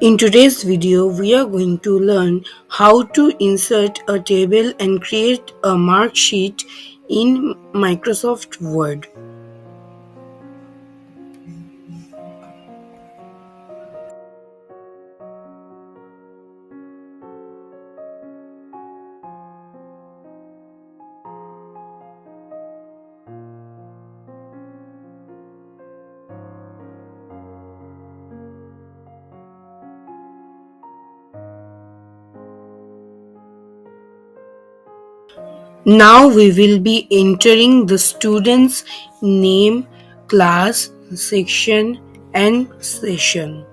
In today's video, we are going to learn how to insert a table and create a mark sheet in Microsoft Word. Now we will be entering the student's name, class, section and session.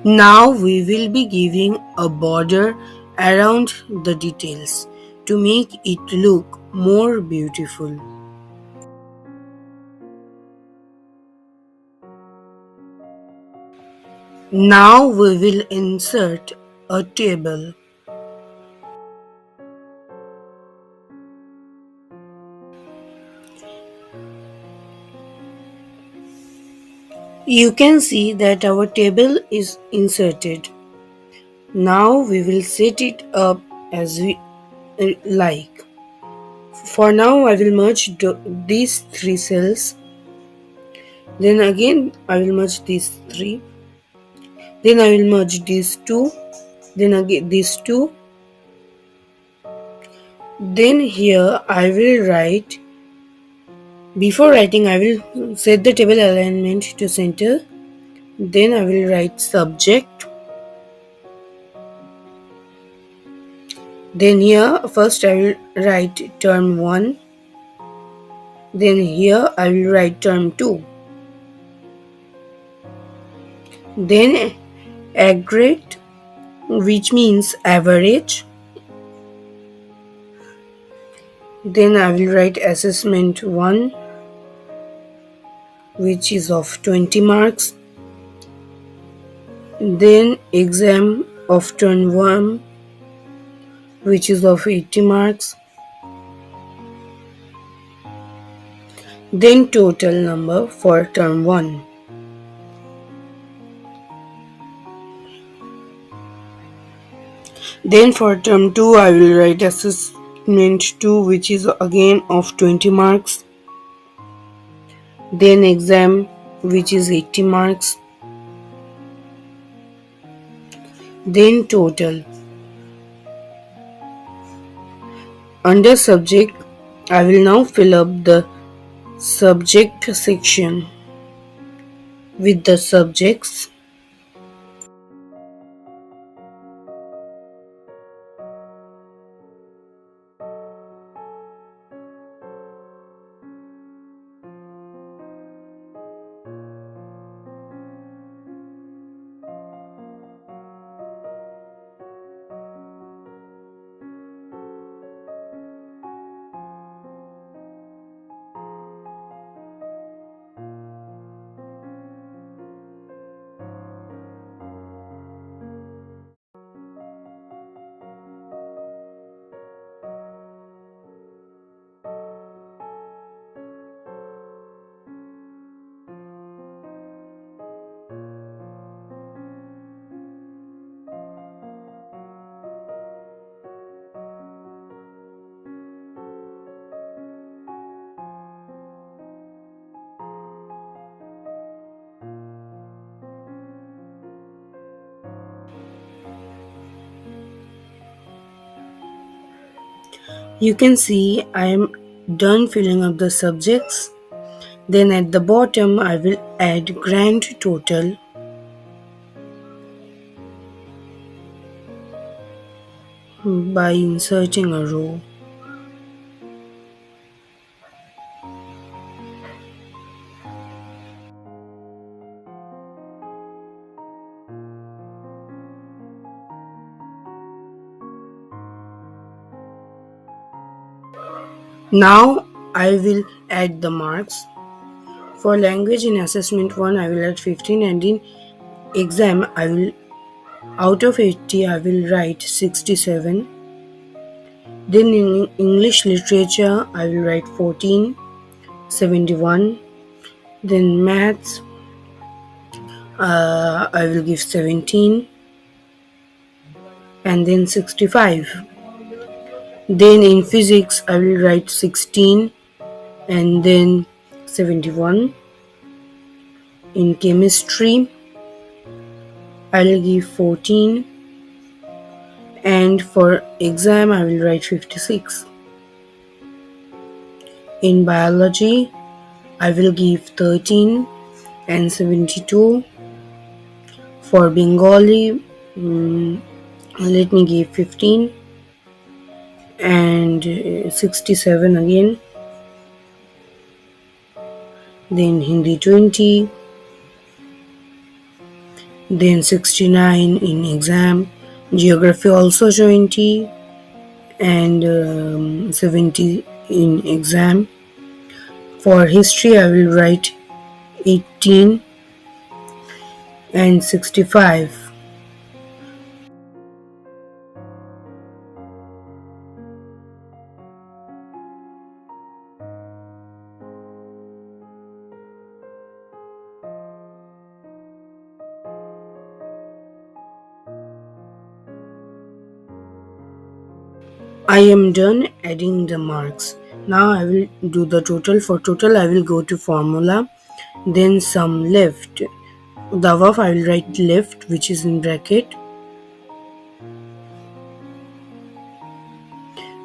Now we will be giving a border around the details to make it look more beautiful. Now we will insert a table. You can see that our table is inserted. Now we will set it up as we like. For now I will merge these three cells. Then again I will merge these three. Then I will merge these two. Then again these two. Then here I will write. Before writing I will set the table alignment to center. Then I will write subject. Then here first I will write term 1. Then here I will write term 2. Then aggregate, which means average. Then I will write assessment 1, which is of 20 marks. Then exam of term 1, which is of 80 marks. Then total number for term 1. Then for term 2 I will write assessment 2, which is again of 20 marks. Then exam, which is 80 marks. Then total. Under subject I will now fill up the subject section with the subjects. You can see I am done filling up the subjects. Then at the bottom I will add grand total. By inserting a row. Now I will add the marks. For language in assessment 1 I will add 15, and in exam I will, out of 80 I will write 67. Then in English literature I will write 14, 71. Then maths I will give 17 and then 65. Then in physics I will write 16 and then 71. In chemistry I will give 14, and for exam I will write 56. In biology I will give 13 and 72. For Bengali, let me give 15 and 67 again. Then Hindi 20, then 69 in exam. Geography also 20 and 70 in exam. For history I will write 18 and 65. I am done adding the marks. Now I will do the total. For total I will go to formula, then sum left. The above I will write left, which is in bracket,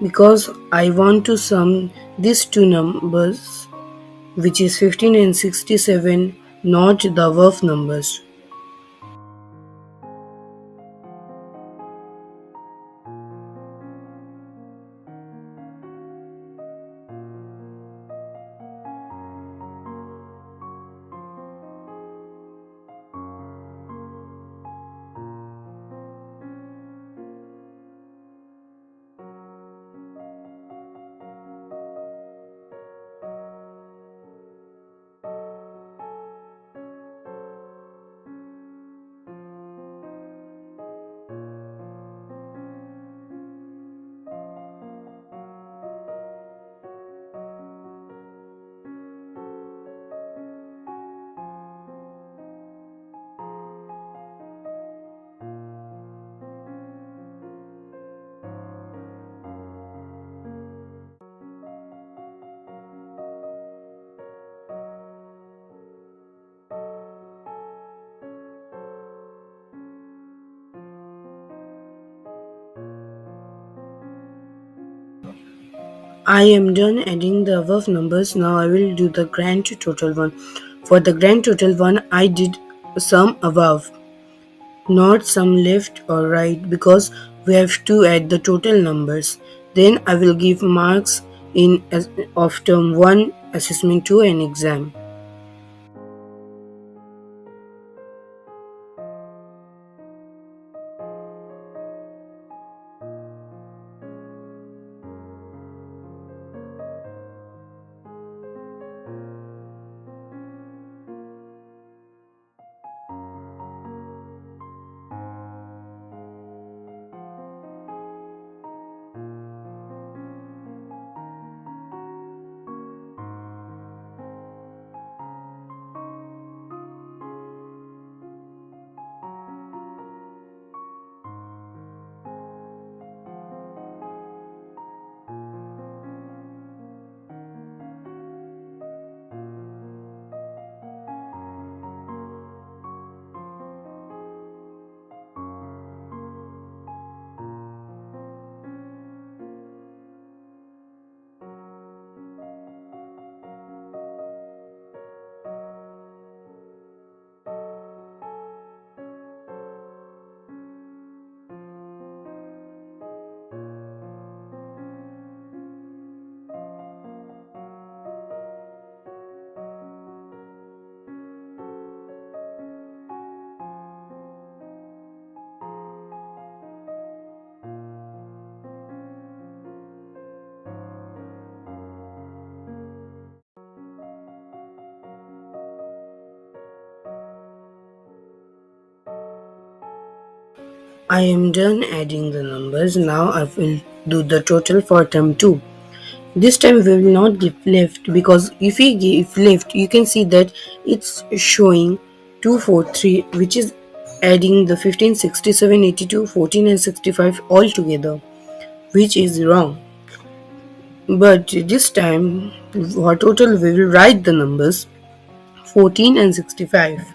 because I want to sum these two numbers, which is 15 and 67, not the above numbers. I am done adding the above numbers. Now I will do the grand total one. For the grand total one, I did sum above, not sum left or right, because we have to add the total numbers. Then I will give marks in of term 1, assessment 2 and exam. I am done adding the numbers. Now I will do the total for term 2. This time we will not give left, because if we give left, you can see that it's showing 243, which is adding the 15, 67, 82, 14 and 65 all together, which is wrong. But this time for total we will write the numbers 14 and 65.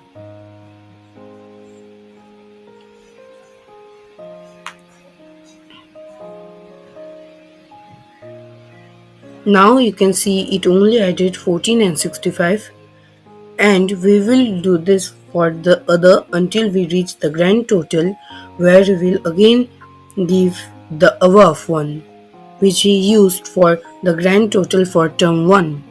Now you can see it only added 14 and 65, and we will do this for the other until we reach the grand total, where we will again give the above one, which we used for the grand total for term 1.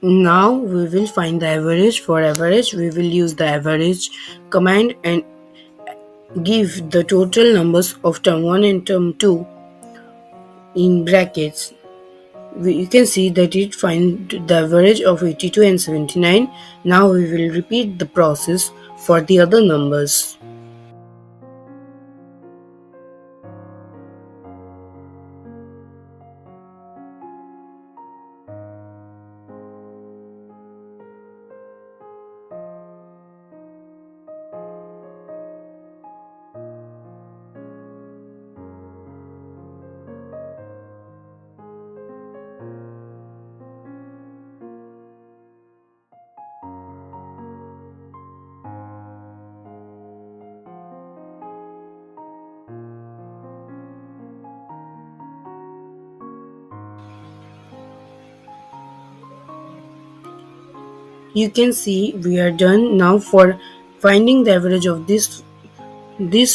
Now we will find the average. For average, we will use the average command and give the total numbers of term 1 and term 2 in brackets. You can see that it find the average of 82 and 79. Now we will repeat the process for the other numbers. You can see we are done. Now for finding the average of this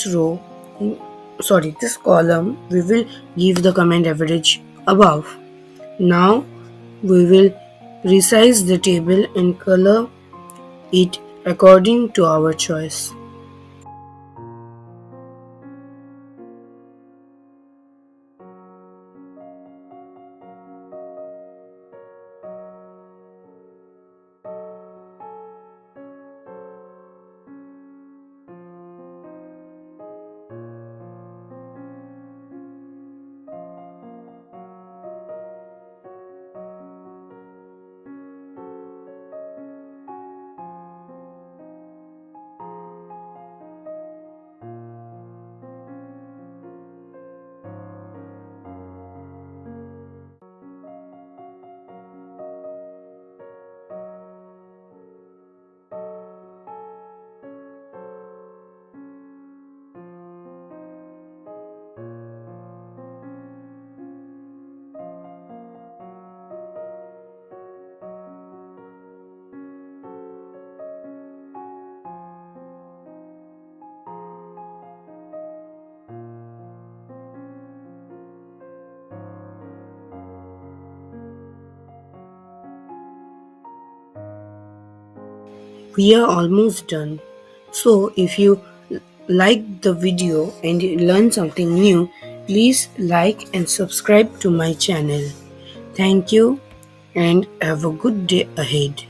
row, this column, we will give the command average above. Now we will resize the table and color it according to our choice. We are almost done. So if you like the video and you learn something new, please like and subscribe to my channel. Thank you and have a good day ahead.